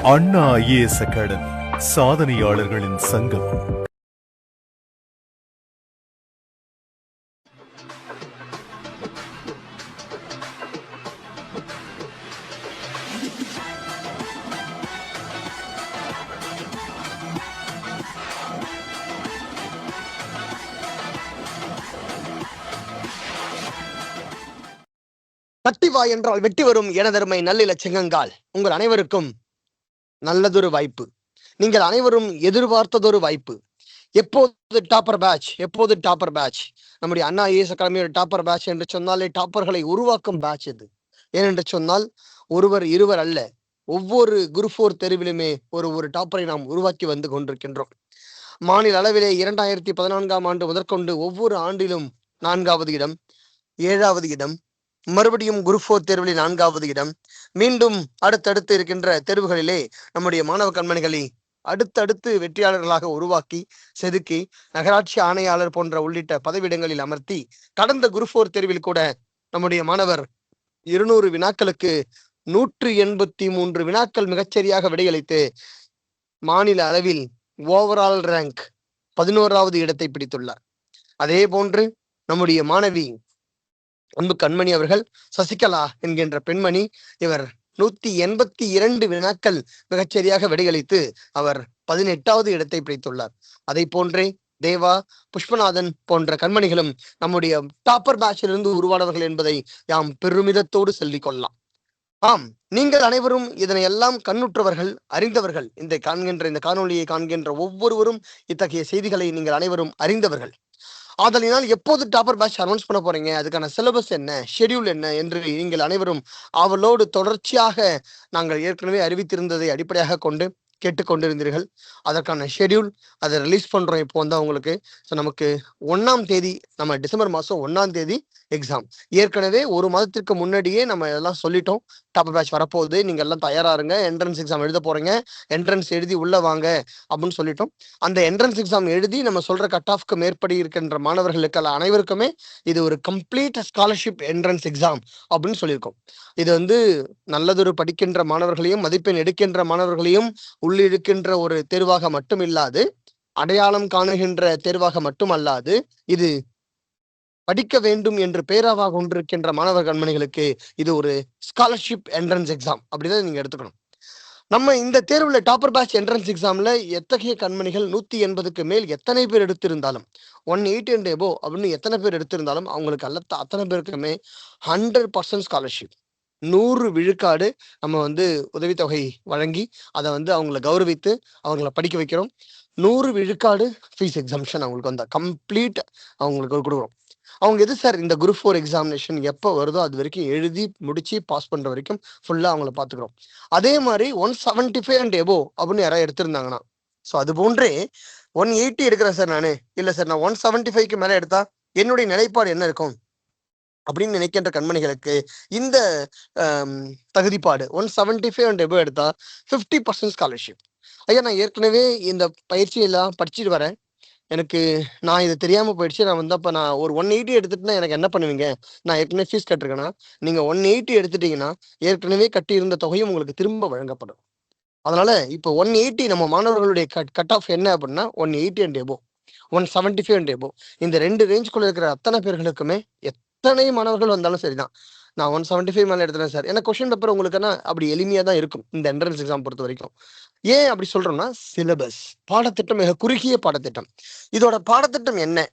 அண்ணா IAS academy சாதனையாளர்களின் சங்கம். கட்டிவா என்றால் வெட்டி வரும் எனதருமை நல்லிலச்சங்கங்கால். உங்கள் அனைவருக்கும் நல்லதொரு வாய்ப்பு. நீங்கள் அனைவரும் எதிர்பார்த்ததொரு வாய்ப்பு. எப்போது டாப்பர் பேட்ச்? நம்முடைய அண்ணா ஐஏஎஸ் அகாடமியோட டாப்பர் பேட்ச் என்று சொன்னாலே டாப்பர்களை உருவாக்கும் பேட்ச் இது. ஏனென்று சொன்னால் ஒருவர் இருவர் அல்ல, ஒவ்வொரு குரூப் 4 தேர்விலுமே ஒரு டாப்பரை நாம் உருவாக்கி வந்து கொண்டிருக்கின்றோம். மாநில அளவிலே 2014ஆம் ஆண்டு முதற்கொண்டு ஒவ்வொரு ஆண்டிலும் 4வது இடம், 7வது இடம், மறுபடியும் குரூப் 4 தேர்வில் 4வது இடம், மீண்டும் அடுத்தடுத்து இருக்கின்ற தேர்வுகளிலே நம்முடைய மாணவ கண்மணிகளை அடுத்தடுத்து வெற்றியாளர்களாக உருவாக்கி செதுக்கி நகராட்சி ஆணையாளர் போன்ற உள்ளிட்ட பதவியிடங்களில் அமர்த்தி கடந்த குரூப் 4 தேர்வில் கூட நம்முடைய மாணவர் 200 வினாக்களுக்கு 183 வினாக்கள் மிகச்சரியாக விடையளித்து மாநில அளவில் ஓவரால் ரேங்க் 11வது இடத்தை பிடித்துள்ளார். அதே போன்று நம்முடைய மாணவி அன்பு கண்மணி அவர்கள், சசிகலா என்கின்ற பெண்மணி, இவர் 182 வினாக்கள் மிகச்சரியாக விடையளித்து அவர் 18வது இடத்தை பிடித்துள்ளார். அதை போன்றே தேவா, புஷ்பநாதன் போன்ற கண்மணிகளும் நம்முடைய டாப்பர் பேட்சிலிருந்து உருவானவர்கள் என்பதை யாம் பெருமிதத்தோடு சொல்லிக் கொள்ளலாம். ஆம், நீங்கள் அனைவரும் இதனை எல்லாம் கண்ணுற்றவர்கள், அறிந்தவர்கள். இந்த காணொலியை காண்கின்ற ஒவ்வொருவரும் இத்தகைய செய்திகளை நீங்கள் அனைவரும் அறிந்தவர்கள். ஆதலினால் எப்போது டாப்பர் பேட்ச் அனௌன்ஸ் பண்ண போறீங்க, அதுக்கான சிலபஸ் என்ன, ஷெடியூல் என்ன என்று நீங்கள் அனைவரும் ஆவலோடு தொடர்ச்சியாக நாங்கள் ஏற்கனவே அறிவித்திருந்ததை அடிப்படையாக கொண்டு கேட்டுக்கொண்டிருந்தீர்கள். அதற்கான ஷெடியூல் அதை ரிலீஸ் பண்றோம் இப்போ வந்து உங்களுக்கு. ஸோ நமக்கு 1ஆம் தேதி, நம்ம டிசம்பர் மாதம் 1ஆம் தேதி எக்ஸாம். ஏற்கனவே ஒரு மாதத்திற்கு முன்னாடியே நம்ம எல்லாம் சொல்லிட்டோம், டாப்பர் பேட்ச் வரப்போகுது, நீங்க எல்லாம் தயாரா இருங்க, என்ட்ரன்ஸ் எக்ஸாம் எழுத போறீங்க, என்ட்ரன்ஸ் எழுதி உள்ள வாங்க அப்படின்னு சொல்லிட்டோம். அந்த என்ட்ரன்ஸ் எக்ஸாம் எழுதி நம்ம சொல்ற கட் ஆஃப்க்கு மேற்படி இருக்கின்ற மாணவர்களுக்கு அனைவருக்குமே இது ஒரு கம்ப்ளீட் ஸ்காலர்ஷிப் என்ட்ரன்ஸ் எக்ஸாம் அப்படின்னு சொல்லியிருக்கோம். இது வந்து நல்லதொரு படிக்கின்ற மாணவர்களையும் மதிப்பெண் எடுக்கின்ற மாணவர்களையும் உள்ளிருக்கின்ற ஒரு தேர்வாக மட்டும் இல்லாது, அடையாளம் காணுகின்ற தேர்வாக மட்டும் அல்லாது, இது படிக்க வேண்டும் என்று பேராவாக கொண்டிருக்கின்ற மாணவர் கண்மணிகளுக்கு இது ஒரு ஸ்காலர்ஷிப் என்ட்ரன்ஸ் எக்ஸாம் அப்படிதான் நீங்க எடுத்துக்கணும். நம்ம இந்த தேர்வுல டாப்பர் பேட்ச் என்ட்ரன்ஸ் எக்ஸாம்ல எத்தகைய கண்மணிகள் 180க்கு மேல் எத்தனை பேர் எடுத்திருந்தாலும், 180 and above அப்படின்னு எத்தனை பேர் எடுத்திருந்தாலும் அவங்களுக்கு அத்தனை பேருக்குமே 100% ஸ்காலர்ஷிப், 100 விழுக்காடு நம்ம வந்து உதவித்தொகை வழங்கி அதை வந்து அவங்கள கௌரவித்து அவங்கள படிக்க வைக்கிறோம். 100 விழுக்காடு ஃபீஸ் எக்ஸம்ஷன் அவங்களுக்கு வந்து கம்ப்ளீட் அவங்களுக்கு கொடுக்குறோம். அவங்க எது சார், இந்த குரூப் 4 எக்ஸாமினேஷன் எப்போ வருதோ அது வரைக்கும் எழுதி முடிச்சு பாஸ் பண்ற வரைக்கும் ஃபுல்லா அவங்கள பாத்துக்கிறோம். அதே மாதிரி 175 and above அப்படின்னு யாராவது எடுத்திருந்தாங்கன்னா, ஸோ அது போன்றே 180 எடுக்கிறேன் சார் நானு, இல்ல சார் நான் 175க்கு மேல எடுத்தா என்னுடைய நிலைப்பாடு என்ன இருக்கும் அப்படின்னு நினைக்கின்ற கண்மணிகளுக்கு இந்த தகுதிப்பாடு 175 and above எடுத்தா 50% ஸ்காலர்ஷிப். ஐயா, நான் ஏற்கனவே இந்த பயிற்சியெல்லாம் படிச்சுட்டு வரேன், எனக்கு நான் இது தெரியாம போயிடுச்சு, நான் வந்து அப்ப நான் ஒரு 180 எடுத்துட்டுனா எனக்கு என்ன பண்ணுவீங்க, நான் ஏற்கனவே ஃபீஸ் கட்டிருக்கேன்னா, நீங்க 180 எடுத்துட்டீங்கன்னா ஏற்கனவே கட்டியிருந்த தொகையும் உங்களுக்கு திரும்ப வழங்கப்படும். அதனால இப்போ 180 நம்ம மாணவர்களுடைய கட் ஆஃப் என்ன அப்படின்னா 180 and above, 175 and above, இந்த 2 ரேஞ்சுக்குள்ள இருக்கிற அத்தனை பேர்களுக்குமே எத்தனை மாணவர்கள் வந்தாலும் சரிதான். நான் 175 மேல எடுத்துறேன் சார், ஏன்னா கொஸ்டின் பேப்பர் உங்களுக்கு அப்படி எளிமையா தான் இருக்கும் இந்த என்ட்ரன்ஸ் எக்ஸாம் பொறுத்த வரைக்கும். ஏன் அப்படி சொல்றோம்னா, சிலபஸ், பாடத்திட்டம் மிக குறுகிய பாடத்திட்டம். இதோட பாடத்திட்டம் என்ன,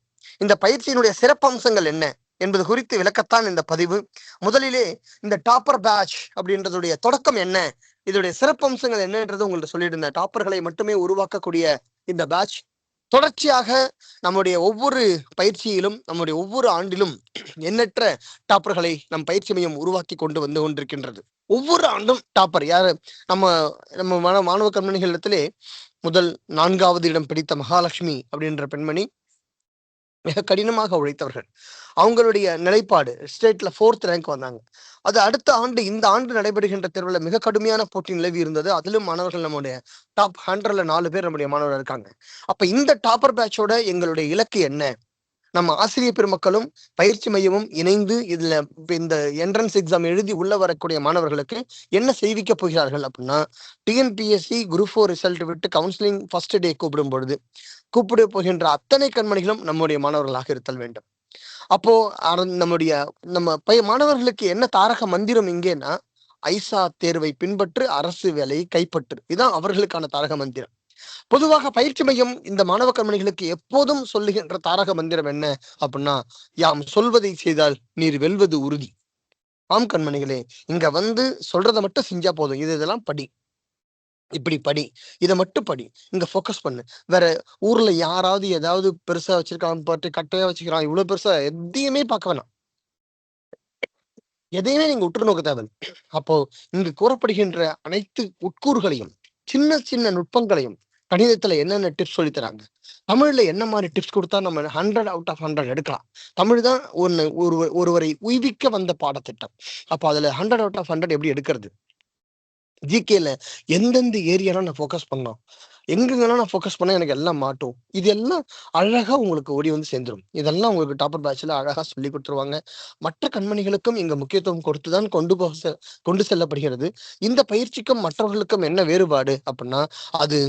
இந்த பயிற்சியினுடைய சிறப்பம்சங்கள் என்ன என்பது குறித்து விளக்கத்தான் இந்த பதிவு. முதலிலே இந்த டாப்பர் பேட்ச் அப்படின்றதுடைய தொடக்கம் என்ன, இதோடைய சிறப்பம்சங்கள் என்னன்றது உங்கள்ட்ட சொல்லியிருந்தேன். டாப்பர்களை மட்டுமே உருவாக்கக்கூடிய இந்த பேட்ச் தொடர்ச்சியாக நம்முடைய ஒவ்வொரு பயிற்சியிலும், நம்முடைய ஒவ்வொரு ஆண்டிலும் எண்ணற்ற டாப்பர்களை நம் பயிற்சி மையம் உருவாக்கி கொண்டு வந்து கொண்டிருக்கின்றது. ஒவ்வொரு ஆண்டும் டாப்பர் யாரு, நம்ம மாணவ கண்மணிகளிடத்திலே முதல் 4வது இடம் பிடித்த மகாலட்சுமி அப்படின்ற பெண்மணி மிக கடினமாக உழைத்தவர்கள். அவங்களுடைய நிலைப்பாடு ஸ்டேட்ல 4th ரேங்க் வந்தாங்க. அது அடுத்த ஆண்டு, இந்த ஆண்டு நடைபெறுகின்ற தேர்வுல மிக கடுமையான போட்டி நிலவி இருந்தது. அதிலும் மாணவர்கள் நம்முடைய டாப் 100ல 4 பேர் நம்முடைய மாணவர்கள் இருக்காங்க. அப்ப இந்த டாப்பர் பேட்சோட எங்களுடைய இலக்கு என்ன, நம்ம ஆசிரியர் பெருமக்களும் பயிற்சி மையமும் இணைந்து இதுல இந்த என்ட்ரன்ஸ் எக்ஸாம் எழுதி உள்ள வரக்கூடிய மாணவர்களுக்கு என்ன செய்விக்க போகிறார்கள் அப்படின்னா, டிஎன்பிஎஸ்சி குரூப் 4 ரிசல்ட் விட்டு கவுன்சிலிங் ஃபர்ஸ்ட் டே கூப்பிடும் பொழுது கூப்பிட போகின்ற அத்தனை கண்மணிகளும் நம்முடைய மாணவர்களாக இருத்தல் வேண்டும். அப்போ நம்முடைய மாணவர்களுக்கு என்ன தாரக மந்திரம் இங்கேன்னா, ஐசா தேர்வை பின்பற்று அரசு வேலையை கைப்பற்று, இதுதான் அவர்களுக்கான தாரக மந்திரம். பொதுவாக பயிற்சி மையம் இந்த மாணவ கண்மணிகளுக்கு எப்போதும் சொல்லுகின்ற தாரக மந்திரம் என்ன அப்படின்னா, யாம் சொல்வதை செய்தால் நீர் வெல்வது உறுதி. ஆம் கண்மணிகளே, இங்க வந்து சொல்றதை மட்டும் செஞ்சா போதும், இதெல்லாம் படி, இப்படி படி, இதை மட்டும் படி, இங்க ஃபோக்கஸ் பண்ணு. வேற ஊர்ல யாராவது ஏதாவது பெருசா வச்சிருக்கான் பாட்டு, கட்டையா வச்சுக்கிறான், இவ்வளவு பெருசா எதையுமே பார்க்க வேணாம், எதையுமே நீங்க உற்று நோக்க தேவை. அப்போ இங்கு கூறப்படுகின்ற அனைத்து உட்கூறுகளையும், சின்ன சின்ன நுட்பங்களையும், கணிதத்துல என்னென்ன டிப்ஸ் சொல்லி தராங்க, தமிழ்ல என்ன மாதிரி டிப்ஸ் கொடுத்தா நம்ம 100 out of 100 எடுக்கலாம். தமிழ் தான் ஒருவரை உய்விக்க வந்த பாடத்திட்டம். அப்போ அதுல 100 out of 100 எப்படி எடுக்கிறது, ஜிகேல எந்தெந்த ஏரியாலாம் நான் ஃபோக்கஸ் பண்ணோம், எங்கெங்கெல்லாம் நான் ஃபோக்கஸ் பண்ண எனக்கு எல்லாம் மாட்டும், இது எல்லாம் அழகா உங்களுக்கு ஓடி வந்து சேர்ந்துடும். இதெல்லாம் உங்களுக்கு டாப்பர் பேட்ச்ல அழகா சொல்லி கொடுத்துருவாங்க. மற்ற கண்மணிகளுக்கும் இங்க முக்கியத்துவம் கொடுத்துதான் கொண்டு செல்லப்படுகிறது. இந்த பயிற்சிக்கும் மற்றவர்களுக்கும் என்ன வேறுபாடு அப்படின்னா, அது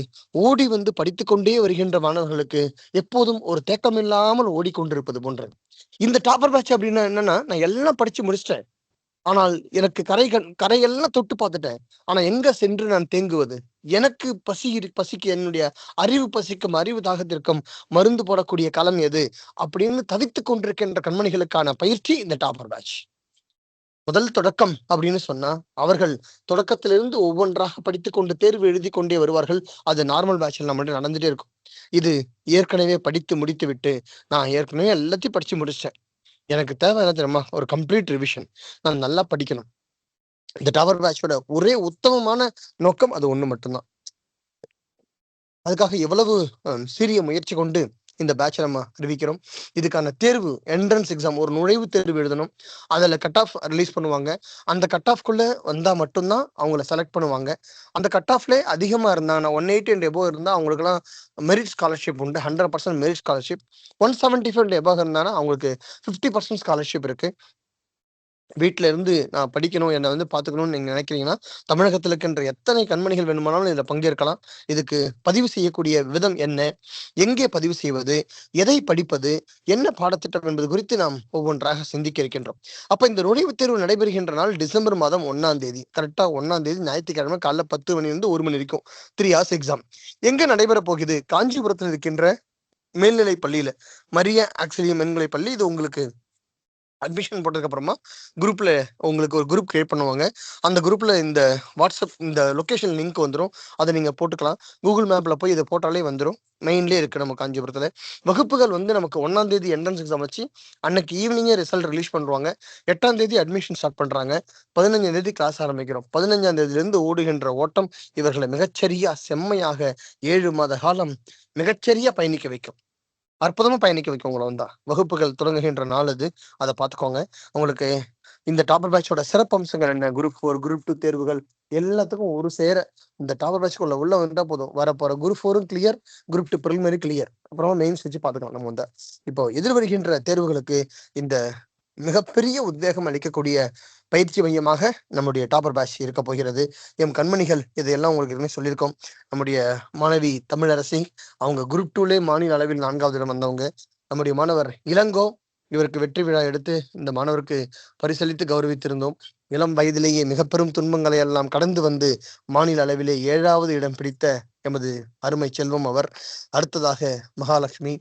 ஓடி வந்து படித்துக்கொண்டே வருகின்ற மாணவர்களுக்கு எப்போதும் ஒரு தேக்கம் இல்லாமல் ஓடிக்கொண்டிருப்பது போன்றது. இந்த டாப்பர் பேட்ச் அப்படின்னா என்னன்னா, நான் எல்லாம் படிச்சு முடிச்சிட்டேன், ஆனால் எனக்கு கரையெல்லாம் தொட்டு பார்த்துட்டேன், ஆனா எங்க சென்று நான் தேங்குவது, எனக்கு பசிக்கு என்னுடைய அறிவு பசிக்கும் அறிவு தாகத்திற்கும் மருந்து போடக்கூடிய களம் எது அப்படின்னு தவித்துக் கொண்டிருக்கின்ற கண்மணிகளுக்கான பயிற்சி இந்த டாப்பர் பேட்ச். முதல் தொடக்கம் அப்படின்னு சொன்னா, அவர்கள் தொடக்கத்திலிருந்து ஒவ்வொன்றாக படித்துக் கொண்டு தேர்வு எழுதி கொண்டே வருவார்கள். அது நார்மல் பேட்ச்ல நம்மகிட்ட நடந்துட்டே இருக்கும். இது ஏற்கனவே படித்து முடித்து விட்டு, நான் ஏற்கனவே எல்லாத்தையும் படிச்சு முடிச்சிட்டேன், எனக்கு தேவை என்ன தெரியுமா, ஒரு கம்ப்ளீட் ரிவிஷன், நான் நல்லா படிக்கணும். இந்த டாப்பர் பேட்சோட ஒரே உத்தமமான நோக்கம் அது ஒண்ணு மட்டும்தான். அதுக்காக எவ்வளவு சீரிய முயற்சி கொண்டு இந்த பேட்சை நம்ம அறிவிக்கிறோம். இதுக்கான தேர்வு என்ட்ரன்ஸ் எக்ஸாம், ஒரு நுழைவு தேர்வு எழுதணும். அதில் கட் ஆஃப் ரிலீஸ் பண்ணுவாங்க. அந்த கட் ஆஃப்குள்ள வந்தால் மட்டும்தான் அவங்கள செலக்ட் பண்ணுவாங்க. அந்த கட் ஆஃப்ல அதிகமாக இருந்தாங்கன்னா 180 and above இருந்தால் அவங்களுக்குலாம் மெரிட் ஸ்காலர்ஷிப் உண்டு, 100% மெரிட் ஸ்காலர்ஷிப். 175 and above இருந்தாங்கன்னா அவங்களுக்கு 50% ஸ்காலர்ஷிப் இருக்கு. வீட்டில இருந்து நான் படிக்கணும், என்னை வந்து பார்த்துக்கணும்னு நீங்க நினைக்கிறீங்கன்னா, தமிழகத்தில் இருக்கின்ற எத்தனை கண்மணிகள் வேணுமானாலும் இதில் பங்கேற்கலாம். இதுக்கு பதிவு செய்யக்கூடிய விதம் என்ன, எங்கே பதிவு செய்வது, எதை படிப்பது, என்ன பாடத்திட்டம் என்பது குறித்து நாம் ஒவ்வொன்றாக சிந்திக்க இருக்கின்றோம். அப்ப இந்த நுழைவுத் தேர்வு நடைபெறுகின்ற நாள் டிசம்பர் மாதம் 1ஆம் தேதி, கரெக்டா 1ஆம் தேதி ஞாயிற்றுக்கிழமை காலைல 10 மணிலிருந்து 1 மணி வரைக்கும் 3 hours எக்ஸாம். எங்க நடைபெற போகுது, காஞ்சிபுரத்தில் இருக்கின்ற மேல்நிலை பள்ளியில, மரிய ஆக்சிலியம் மேல்நிலை பள்ளி. இது உங்களுக்கு அட்மிஷன் போட்டதுக்கு அப்புறமா குரூப்ல உங்களுக்கு ஒரு குரூப் கிரியேட் பண்ணுவாங்க. அந்த குரூப்ல இந்த வாட்ஸ்அப் இந்த லொகேஷன் லிங்க் வந்துடும், அதை நீங்க போட்டுக்கலாம். கூகுள் மேப்ல போய் இதை போட்டாலே வந்துடும். மெயின்லேயே இருக்கு நம்ம காஞ்சிபுரத்துல. வகுப்புகள் வந்து நமக்கு 1ஆம் தேதி என்ட்ரன்ஸ் எக்ஸாம் வச்சு அன்னைக்கு ஈவினிங்கே ரிசல்ட் ரிலீஸ் பண்ணுவாங்க. 8ஆம் தேதி அட்மிஷன் ஸ்டார்ட் பண்றாங்க. 15ஆம் தேதி கிளாஸ் ஆரம்பிக்கிறோம். 15ஆம் தேதியிலிருந்து ஓடுகின்ற ஓட்டம் இவர்களை மிகச்சரியா செம்மையாக 7 மாத காலம் மிகச்சரியா பயணிக்க வைக்கும், அற்புதமா பயணிக்க வைக்கும். உங்களை வந்தா வகுப்புகள் தொடங்குகின்ற நாள் அது, அதை பார்த்துக்கோங்க. உங்களுக்கு இந்த டாப்பர் பேட்சோட சிறப்பு அம்சங்கள் என்ன, குரூப் 4 குரூப் 2 தேர்வுகள் எல்லாத்துக்கும் ஒரு சேர இந்த டாப்பர் பேட்ச்க்குள்ள உள்ள வந்தா போதும். வரப்போற group 4 clear, group 2 preliminary clear, அப்புறமா மெயின்ஸ் வச்சு பார்த்துக்கலாம். நம்ம வந்து இப்போ எதிர்வருகின்ற தேர்வுகளுக்கு இந்த மிகப்பெரிய உத்வேகம் அளிக்கக்கூடிய பயிற்சி மையமாக நம்முடைய டாப்பர் பேட்ச் இருக்க போகிறது. எம் கண்மணிகள் இதையெல்லாம் உங்களுக்கு எதுவுமே சொல்லியிருக்கோம். நம்முடைய மாணவி தமிழரசி, அவங்க குரூப் 2லே மாநில அளவில் 4வது இடம் வந்தவங்க. நம்முடைய மாணவர் இளங்கோ, இவருக்கு வெற்றி விழா எடுத்து இந்த மாணவருக்கு பரிசளித்து கௌரவித்திருந்தோம். இளம் வயதிலேயே மிக பெரும் துன்பங்களை எல்லாம் கடந்து வந்து மாநில அளவிலே 7வது இடம் பிடித்த எமது அருமை செல்வம் அவர். அடுத்ததாக மகாலட்சுமி,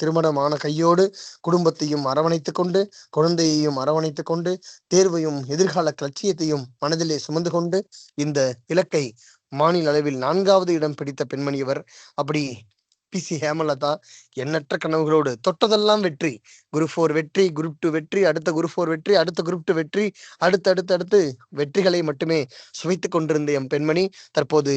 திருமணமான கையோடு குடும்பத்தையும் அரவணைத்துக் கொண்டு, குழந்தையையும் அரவணைத்துக் கொண்டு, தேர்வையும் எதிர்கால லட்சியத்தையும் மனதிலே சுமந்து கொண்டு இந்த இலக்கை மாநில அளவில் 4வது இடம் பிடித்த பெண்மணியவர். அப்படி பிசி ஹேமலதா எண்ணற்ற கனவுகளோடு தொட்டதெல்லாம் வெற்றி, குரூப் 4 வெற்றி, குரூப் 2 வெற்றி, அடுத்த குரூப் 4 வெற்றி, அடுத்த குரூப் 2 வெற்றி, அடுத்து வெற்றிகளை மட்டுமே சுவைத்துக் கொண்டிருந்த எம் பெண்மணி தற்போது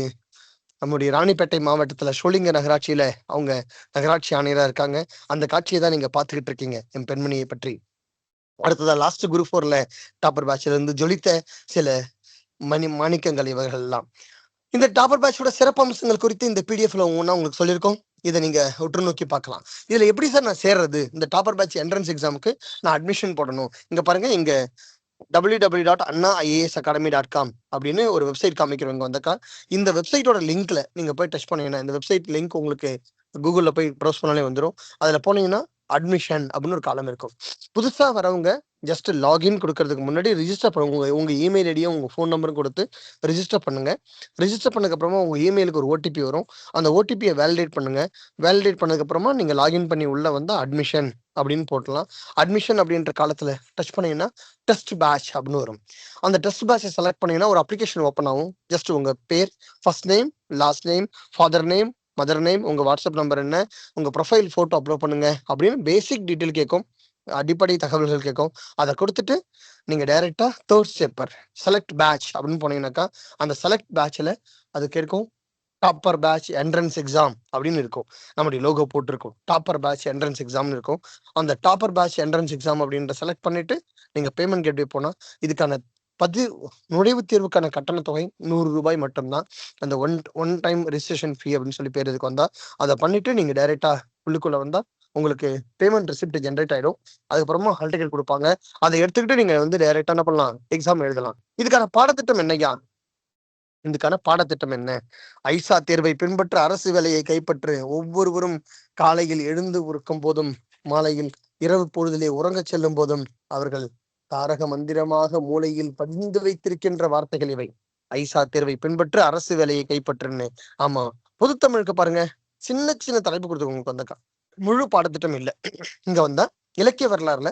நம்முடைய ராணிப்பேட்டை மாவட்டத்துல சோளிங்க நகராட்சியில அவங்க நகராட்சி ஆணையரா இருக்காங்க. அந்த காட்சியை தான் நீங்க பாத்துக்கிட்டு இருக்கீங்க என் பெண்மணியை பற்றி. அடுத்ததா லாஸ்ட் குரூப் 4ல டாப்பர் பேட்ச்ல இருந்து ஜொலித்த சில மாணிக்கங்கள் இவர்கள் எல்லாம். இந்த டாப்பர் பேட்சோட சிறப்பு அம்சங்கள் குறித்து இந்த பிடிஎஃப்ல ஒவ்வொன்றா உங்களுக்கு சொல்லியிருக்கோம். இதை நீங்க உற்று நோக்கி பார்க்கலாம். இதுல எப்படி சார் நான் சேர்றது? இந்த டாப்பர் பேட்ச் என்ட்ரன்ஸ் எக்ஸாமுக்கு நான் அட்மிஷன் போடணும். இங்க பாருங்க, இங்க www.annaiasacademy.com அப்படின்னு ஒரு வெப்சைட் காமிக்கிறவங்க வந்தக்கா, இந்த வெப்சைட்டோட லிங்க்ல நீங்க போய் டச் பண்ணீங்கன்னா, இந்த வெப்சைட் லிங்க் உங்களுக்கு கூகுள்ல போய் ப்ரௌஸ் பண்ணாலே வந்துடும். அதுல போனீங்கன்னா அட்மிஷன் அப்படின்னு ஒரு காலம் இருக்கும். புதுசா வரவங்க ஜஸ்ட் லாகின் கொடுக்கறதுக்கு முன்னாடி ரிஜிஸ்டர் பண்ணுங்க. உங்க இமெயில் ஐடியும் உங்க ஃபோன் நம்பரும் கொடுத்து ரிஜிஸ்டர் பண்ணுங்க. ரிஜிஸ்டர் பண்ணதுக்கு அப்புறமா உங்க இமெயிலுக்கு ஒரு ஓடிபி வரும். அந்த ஓடிபியை வேலிடேட் பண்ணுங்க. வேலிடேட் பண்ணதுக்கு அப்புறமா நீங்க லாகின் பண்ணி உள்ள வந்து அட்மிஷன் அப்படின்னு போட்டலாம். அட்மிஷன் அப்படின்ற காலத்துல டச் பண்ணீங்கன்னா டெஸ்ட் பேட்ச் அப்படின்னு வரும். அந்த டெஸ்ட் பேட்சை செலக்ட் பண்ணீங்கன்னா ஒரு அப்ளிகேஷன் ஓப்பன் ஆகும். ஜஸ்ட் உங்க பேர், first name, last name, father name, mother name, உங்க வாட்ஸ்அப் நம்பர் என்ன, உங்க ப்ரொஃபைல் போட்டோ அப்லோட் பண்ணுங்க அப்படின்னு பேசிக் டீட்டெயில் கேட்கும், அடிப்படை தகவல்கள் கேட்கும். அதை கொடுத்துட்டு நீங்க டைரக்டா தேர்ட் ஸ்டெப்பர் செலக்ட் பேட்ச் அப்படின்னு போனீங்கன்னாக்கா, அந்த செலக்ட் பேட்ச்ல அது கேட்கும் டாப்பர் பேட்ச் என்ட்ரன்ஸ் எக்ஸாம் அப்படின்னு இருக்கும். நம்முடைய லோகோ போட்டிருக்கும், டாப்பர் பேட்ச் என்ட்ரன்ஸ் எக்ஸாம்னு இருக்கும். அந்த டாப்பர் பேட்ச் என்ட்ரன்ஸ் எக்ஸாம் அப்படின்ற செலக்ட் பண்ணிட்டு நீங்க பேமெண்ட் கேட்வே போனா இதுக்கான நுழைவுத் தேர்வுக்கான கட்டண தொகை 100 ரூபாய் மட்டும்தான். அந்த ஒன் டைம் ரிஜிஸ்ட்ரேஷன் ஃபீ அப்படின்னு சொல்லி பேர் இதுக்கு வந்தா, அதை பண்ணிட்டு நீங்க டைரக்டா உள்ளுக்குள்ள வந்தா உங்களுக்கு பேமெண்ட் ரிசிப்ட் ஜென்ரேட் ஆயிடும். அதுக்கப்புறமா ஹால் டிக்கெட் கொடுப்பாங்க. அதை எடுத்துக்கிட்டு நீங்க வந்து டைரக்டா என்ன பண்ணலாம், எக்ஸாம் எழுதலாம். இதுக்கான பாடத்திட்டம் என்னையா? இதுக்கான பாடத்திட்டம் என்ன? ஐசா தேர்வை பின்பற்ற அரசு வேலையை கைப்பற்று. ஒவ்வொருவரும் காலையில் எழுந்து இருக்கும் போதும், மாலையில் இரவு பொழுதிலே உறங்கச் செல்லும் போதும் அவர்கள் தாரக மந்திரமாக மூளையில் பதிந்து வைத்திருக்கின்ற வார்த்தைகள் இவை. ஐசா தேர்வை பின்பற்று அரசு வேலையை கைப்பற்றுன்னு. ஆமா, பொதுத்தமிழுக்கு பாருங்க, சின்ன சின்ன தலைப்பு கொடுத்துருக்கோங்க வந்தக்கா. முழு பாடத்திட்டம் இல்லை. இங்க வந்தா இலக்கிய வரலாறுல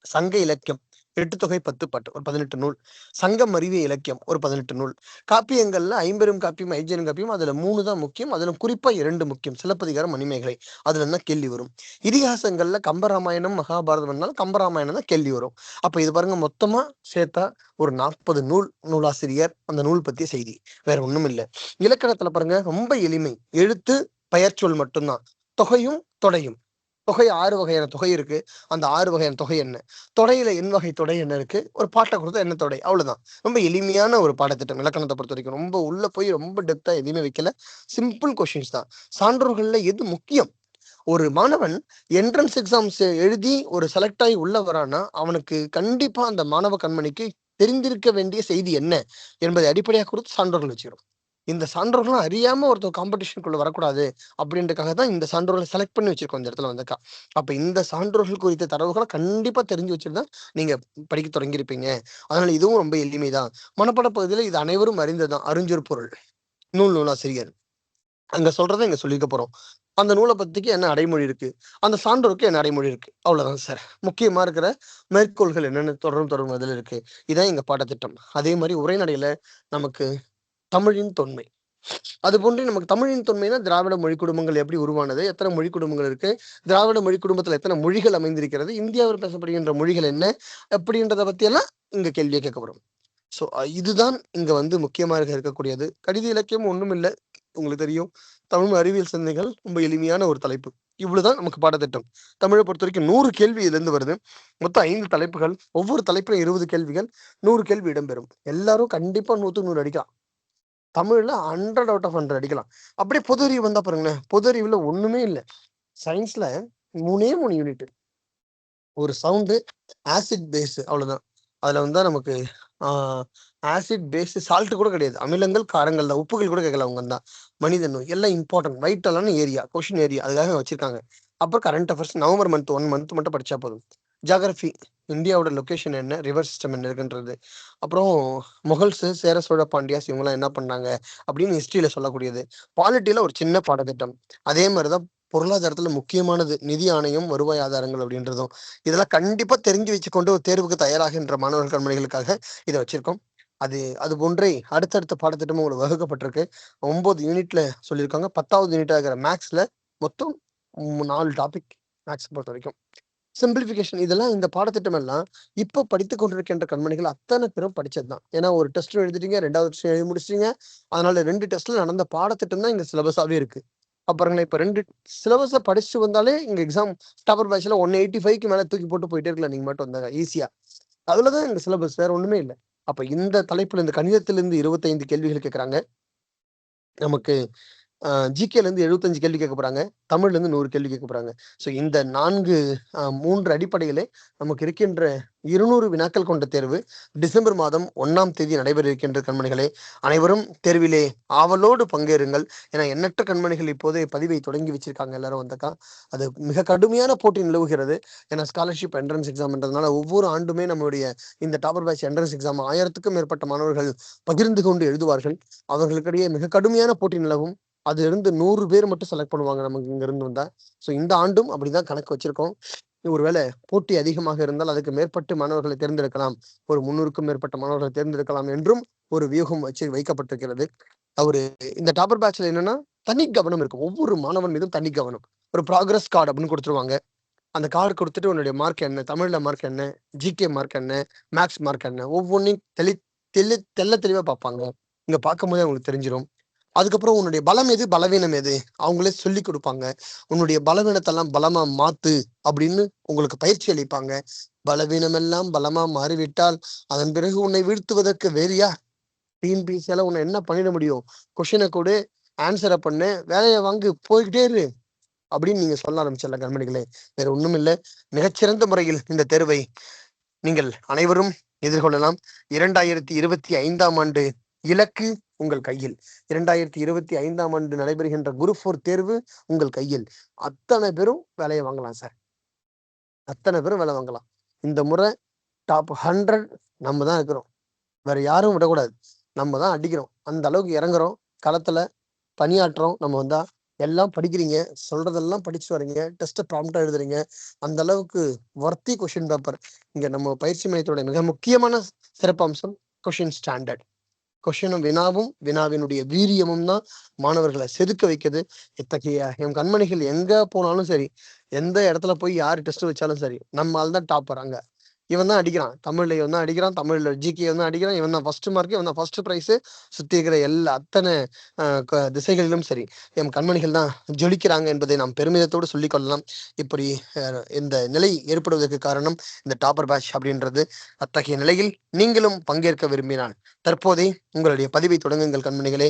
சங்க இலக்கியம் 8 தொகை 10 பாட்டு ஒரு 18 நூல், சங்கம் அறிவிய இலக்கியம் ஒரு 18 நூல், காப்பியங்கள்ல ஐம்பெரும் காப்பியம், ஐஜெரும் காப்பியம், அதுல 3 தான் முக்கியம். அதுல குறிப்பா 2 முக்கியம், சிலப்பதிகாரம், மணிமேகலை. அதுல தான் கேள்வி வரும். இதிகாசங்கள்ல கம்பராமாயணம், மகாபாரதம் இருந்தாலும் கம்பராமாயணம் தான் கேள்வி வரும். அப்ப இது பாருங்க, மொத்தமா சேர்த்தா ஒரு 40 நூல், நூலாசிரியர், அந்த நூல் பத்திய செய்தி, வேற ஒண்ணும் இல்லை. இலக்கணத்துல பாருங்க, ரொம்ப எளிமை, எழுத்து பெயர்ச்சொல் மட்டும்தான், தொகையும் தொடையும். தொகை 6 வகையான தொகை இருக்கு. அந்த 6 வகையான தொகை என்ன, தொடையில என் வகை தொடை என்ன இருக்கு, ஒரு பாட்டை கொடுத்தா என்ன தொடை, அவ்வளவுதான். ரொம்ப எளிமையான ஒரு பாடத்திட்டம் இலக்கணத்தை பொறுத்த வரைக்கும். ரொம்ப உள்ள போய் ரொம்ப டெப்தா எதுவுமே வைக்கல, சிம்பிள் கொஸ்டின்ஸ் தான். சான்றோர்கள்ல எது முக்கியம்? ஒரு மாணவன் என்ட்ரன்ஸ் எக்ஸாம்ஸ் எழுதி ஒரு செலக்ட் ஆகி உள்ள வரான்னா, அவனுக்கு கண்டிப்பா அந்த மாணவ கண்மணிக்கு தெரிந்திருக்க வேண்டிய செய்தி என்ன என்பதை அடிப்படையாக கொடுத்து சான்றோர்கள் வச்சுக்கிறோம். இந்த சான்றோர்களும் அறியாம ஒருத்தர் காம்படிஷனுக்குள்ள வரக்கூடாது அப்படின்றதுக்காக தான் இந்த சான்றோர்களை செலக்ட் பண்ணி வச்சிருக்கோம் இந்த இடத்துல வந்தக்கா. அப்ப இந்த சான்றோர்கள் குறித்த தரவுகளை கண்டிப்பா தெரிஞ்சு வச்சிருந்தா நீங்க படிக்க தொடங்கியிருப்பீங்க. அதனால இதுவும் ரொம்ப எளிமைதான். மனப்பாட பகுதியில இது அனைவரும் அறிந்ததுதான். அறிஞ்சொரு பொருள், நூலாசிரியர் அங்க சொல்றதை இங்க சொல்லிக்க போறோம். அந்த நூலை பத்திக்கு என்ன அடைமொழி இருக்கு, அந்த சான்றோருக்கு என்ன அடைமொழி இருக்கு, அவ்வளவுதான் சார். முக்கியமா இருக்கிற மேற்கோள்கள் என்னென்ன தொடரும் அதில் இருக்கு. இதான் எங்க பாடத்திட்டம். அதே மாதிரி உரைநடையில நமக்கு தமிழின் தொன்மை, அது போன்று நமக்கு தமிழின் தொன்மைனா திராவிட மொழி குடும்பங்கள் எப்படி உருவானது, எத்தனை மொழி குடும்பங்கள் இருக்கு, திராவிட மொழி குடும்பத்துல எத்தனை மொழிகள் அமைந்திருக்கிறது, இந்தியாவில் பேசப்படுகின்ற மொழிகள் என்ன, அப்படின்றத பத்தி எல்லாம் இங்க கேள்வியை கேட்கப்படும். ஸோ இதுதான் இங்க வந்து முக்கியமாக இருக்கக்கூடியது. கடித இலக்கியம் ஒண்ணும் இல்லை, உங்களுக்கு தெரியும். தமிழ் அறிவியல் சிந்தனைகள் ரொம்ப எளிமையான ஒரு தலைப்பு. இவ்வளவுதான் நமக்கு பாடத்திட்டம். தமிழை பொறுத்த வரைக்கும் 100 கேள்வி இதுல இருந்து வருது. மொத்தம் 5 தலைப்புகள், ஒவ்வொரு தலைப்பிலும் 20 கேள்விகள், 100 கேள்வி இடம்பெறும். எல்லாரும் கண்டிப்பா 100க்கு 100 அடிக்கலாம். தமிழ்ல 100 அவுட் ஆஃப் 100 அடிக்கலாம். அப்படியே பொது அறிவு வந்தா பாருங்களேன், பொது அறிவுல ஒண்ணுமே இல்லை. சயின்ஸ்ல 3 யூனிட், ஒரு சவுண்டு, ஆசிட் பேஸ், அவ்வளவுதான். அதுல வந்தா நமக்கு ஆசிட் பேஸ், சால்ட் கூட கிடையாது, அமிலங்கள் காரங்கள் தான், உப்புகள் கூட கேட்கல. அவங்க தான் மனிதன் எல்லாம் இம்பார்ட்டன்ட் வைட்டலான ஏரியா, கொஸ்டின் ஏரியா, அதுக்காக வச்சிருக்காங்க. அப்புறம் current affairs November month 1 month மட்டும் படிச்சா போதும். ஜியாகிரபி, இந்தியாவோட லொகேஷன் என்ன, ரிவர் சிஸ்டம் என்ன இருக்குன்றது. அப்புறம் முகல்ஸ், சேர சோழ பாண்டியாஸ் இவங்கெல்லாம் என்ன பண்ணாங்க அப்படின்னு ஹிஸ்டரியில சொல்லக்கூடியது. பாலிட்டியில ஒரு சின்ன பாடத்திட்டம். அதே மாதிரிதான் பொருளாதாரத்துல முக்கியமானது நிதி ஆணையம், வருவாய் ஆதாரங்கள் அப்படின்றதும். இதெல்லாம் கண்டிப்பா தெரிஞ்சு வச்சுக்கொண்டு ஒரு தேர்வுக்கு தயாராகின்ற மாணவர்கள் கண்மணிகளுக்காக இதை வச்சிருக்கோம். அது போன்றே அடுத்தடுத்த பாடத்திட்டமும் உங்களுக்கு வகுக்கப்பட்டிருக்கு. 9 யூனிட்ல சொல்லியிருக்காங்க. 10வது யூனிட் ஆகிற மேக்ஸ்ல மொத்தம் 4 டாபிக் மேக்ஸ் பொறுத்த வரைக்கும். சிம்பிளிபிகேஷன், இதெல்லாம் இந்த பாடத்திட்டம் எல்லாம் இப்ப படித்துக் கொண்டிருக்கின்ற கண்மணிகள் அத்தனை பேரும் படிச்சதுதான். ஏன்னா ஒரு டெஸ்ட் எழுதிட்டீங்க, 2வது டெஸ்ட் எழுதி முடிச்சிட்டீங்க. அதனால 2 டெஸ்ட்ல நடந்த பாடத்திட்டம் தான் இங்க சிலபஸாவே இருக்கு. அப்புறங்களா இப்ப 2 சிலபஸ படிச்சுட்டு வந்தாலே இங்க எக்ஸாம் டாப்பர் பேட்ச்ல 185க்கு மேல தூக்கி போட்டு போயிட்டே இருக்கலாம். நீங்க மட்டும் வந்தாங்க ஈஸியா. அதுலதான் எங்க சிலபஸ், வேற ஒண்ணுமே இல்லை. அப்ப இந்த தலைப்புல இந்த கணிதத்திலிருந்து 25 கேள்விகள் கேட்கறாங்க. நமக்கு ஜிகேல இருந்து 75 கேள்வி கேட்க போறாங்க, தமிழ்ல இருந்து 100 கேள்வி கேட்க போறாங்க. ஸோ இந்த 3 அடிப்படையிலே நமக்கு இருக்கின்ற 200 வினாக்கள் கொண்ட தேர்வு டிசம்பர் மாதம் 1ஆம் தேதி நடைபெற இருக்கின்ற கண்மணிகளே, அனைவரும் தேர்விலே ஆவலோடு பங்கேறுங்கள். ஏன்னா எண்ணற்ற கண்மணிகள் இப்போதே பதிவை தொடங்கி வச்சிருக்காங்க, எல்லாரும் வந்தக்கா. அது மிக கடுமையான போட்டி நிலவுகிறது. ஏன்னா ஸ்காலர்ஷிப் என்ட்ரன்ஸ் எக்ஸாம்ன்றதுனால ஒவ்வொரு ஆண்டுமே நம்மளுடைய இந்த டாப்பர் பேட்ச் என்ட்ரன்ஸ் எக்ஸாம் 1000க்கும் மேற்பட்ட மாணவர்கள் பகிர்ந்து கொண்டு எழுதுவார்கள். அவர்களுக்கிடையே மிக கடுமையான போட்டி நிலவும். அதுல இருந்து 100 பேர் மட்டும் செலக்ட் பண்ணுவாங்க நமக்கு இங்க இருந்து வந்தா. ஸோ இந்த ஆண்டும் அப்படிதான் கணக்கு வச்சிருக்கோம். ஒருவேளை போட்டி அதிகமாக இருந்தால் அதுக்கு மேற்பட்டு மாணவர்களை தேர்ந்தெடுக்கலாம், ஒரு 300க்கும் மேற்பட்ட மாணவர்களை தேர்ந்தெடுக்கலாம் என்றும் ஒரு வியூகம் வைக்கப்பட்டிருக்கிறது. அவரு இந்த டாப்பர் பேட்ச்ல என்னன்னா தனி கவனம் இருக்கும், ஒவ்வொரு மாணவன் மீதும் தனி கவனம். ஒரு ப்ராக்ரஸ் கார்டு அப்படின்னு கொடுத்துருவாங்க. அந்த கார்டு கொடுத்துட்டு உன்னுடைய மார்க் என்ன, தமிழ்ல மார்க் என்ன, ஜிகே மார்க் என்ன, மேக்ஸ் மார்க் என்ன, ஒவ்வொன்றையும் தெள்ள தெளிவா பார்ப்பாங்க. இங்க பார்க்கும் போதே அவங்களுக்கு தெரிஞ்சிடும். அதுக்கப்புறம் உன்னுடைய பலம் எது, பலவீனம் எது, அவங்களே சொல்லி கொடுப்பாங்க. உன்னுடைய பலவீனத்தெல்லாம் பலமா மாத்து அப்படின்னு உங்களுக்கு பயிற்சி அளிப்பாங்க. பலவீனம் எல்லாம் பலமா மாறிவிட்டால் அதன் பிறகு உன்னை வீழ்த்துவதற்கு வேறு யார்? டிஎன்பிஎஸ்சியால உன்னை என்ன பண்ணிட முடியும்? கொஸ்டினை கொடு, ஆன்சரை பண்ணு, வேலையை வாங்கு, போய்கிட்டே இரு அப்படின்னு நீங்க சொல்ல ஆரம்பிச்சிடல கண்மணிகளே. வேற ஒண்ணும் இல்லை, மிகச்சிறந்த முறையில் இந்த தேர்வை நீங்கள் அனைவரும் எதிர்கொள்ளலாம். 2025ஆம் ஆண்டு இலக்கு உங்கள் கையில். 2025ஆம் ஆண்டு நடைபெறுகின்ற குரூப் 4 தேர்வு உங்கள் கையில். அத்தனை பேரும் வேலையை வாங்கலாம் சார், அத்தனை பேரும் வேலை வாங்கலாம். இந்த முறை டாப் 100 நம்ம தான் இருக்கிறோம், வேற யாரும் விடக்கூடாது. நம்ம தான் அடிக்கிறோம், அந்த அளவுக்கு இறங்குறோம், களத்துல பணியாற்றுறோம். நம்ம வந்தா எல்லாம் படிக்கிறீங்க, சொல்றதெல்லாம் படிச்சுட்டு வரீங்க, டெஸ்ட்டை ப்ராம்ப்டா எழுதுறீங்க. அந்த அளவுக்கு வர்த்தி கொஸ்டின் பேப்பர். இங்க நம்ம பயிற்சி மையத்தோட மிக முக்கியமான சிறப்பம்சம் கொஸ்டின் ஸ்டாண்டர்ட். கொஸ்டினும் வினாவும் வினாவினுடைய வீரியமும் தான் மாணவர்களை செதுக்க வைக்குது. இத்தகைய என் கண்மணிகள் எங்க போனாலும் சரி, எந்த இடத்துல போய் யாரு டெஸ்ட் வச்சாலும் சரி, நம்மால் தான் டாப்பர். அங்க இவன் தான் அடிக்கிறான், தமிழ்ல இவன் தான் அடிக்கிறான், தமிழ்ல ஜிகே தான் அடிக்கிறான், இவன் தான் ஃபர்ஸ்ட் மார்க், இவன் தான் ஃபர்ஸ்ட் பிரைஸ். சுத்தி இருக்கிற அத்தனை திசைகளிலும் சரி என் கண்மணிகள் தான் ஜொலிக்கிறாங்க என்பதை நாம் பெருமிதத்தோடு சொல்லிக் கொள்ளலாம். இப்படி இந்த நிலை ஏற்படுவதற்கு காரணம் இந்த டாப்பர் பேட்ச் அப்படின்றது. அத்தகைய நிலையில் நீங்களும் பங்கேற்க விரும்பினால் தற்போதே உங்களுடைய பதிவை தொடங்குங்கள் கண்மணிகளே.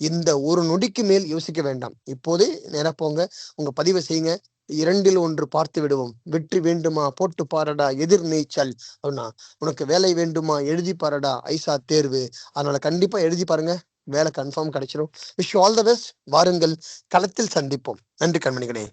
இந்த ஒரு நொடிக்கு மேல் யோசிக்க வேண்டாம், இப்போதே நேரா போங்க, உங்க பதிவை செய்யுங்க. 2ல் 1 பார்த்து விடுவோம். வெற்றி வேண்டுமா போட்டு பாரடா எதிர் நீச்சல் அப்படின்னா, உனக்கு வேலை வேண்டுமா எழுதி பாரடா ஐசா தேர்வு. அதனால கண்டிப்பா எழுதி பாருங்க, வேலை கன்ஃபார்ம் கிடைச்சிடும். Wish all the best. வாருங்கள், களத்தில் சந்திப்போம். நன்றி கண்மணிகளே.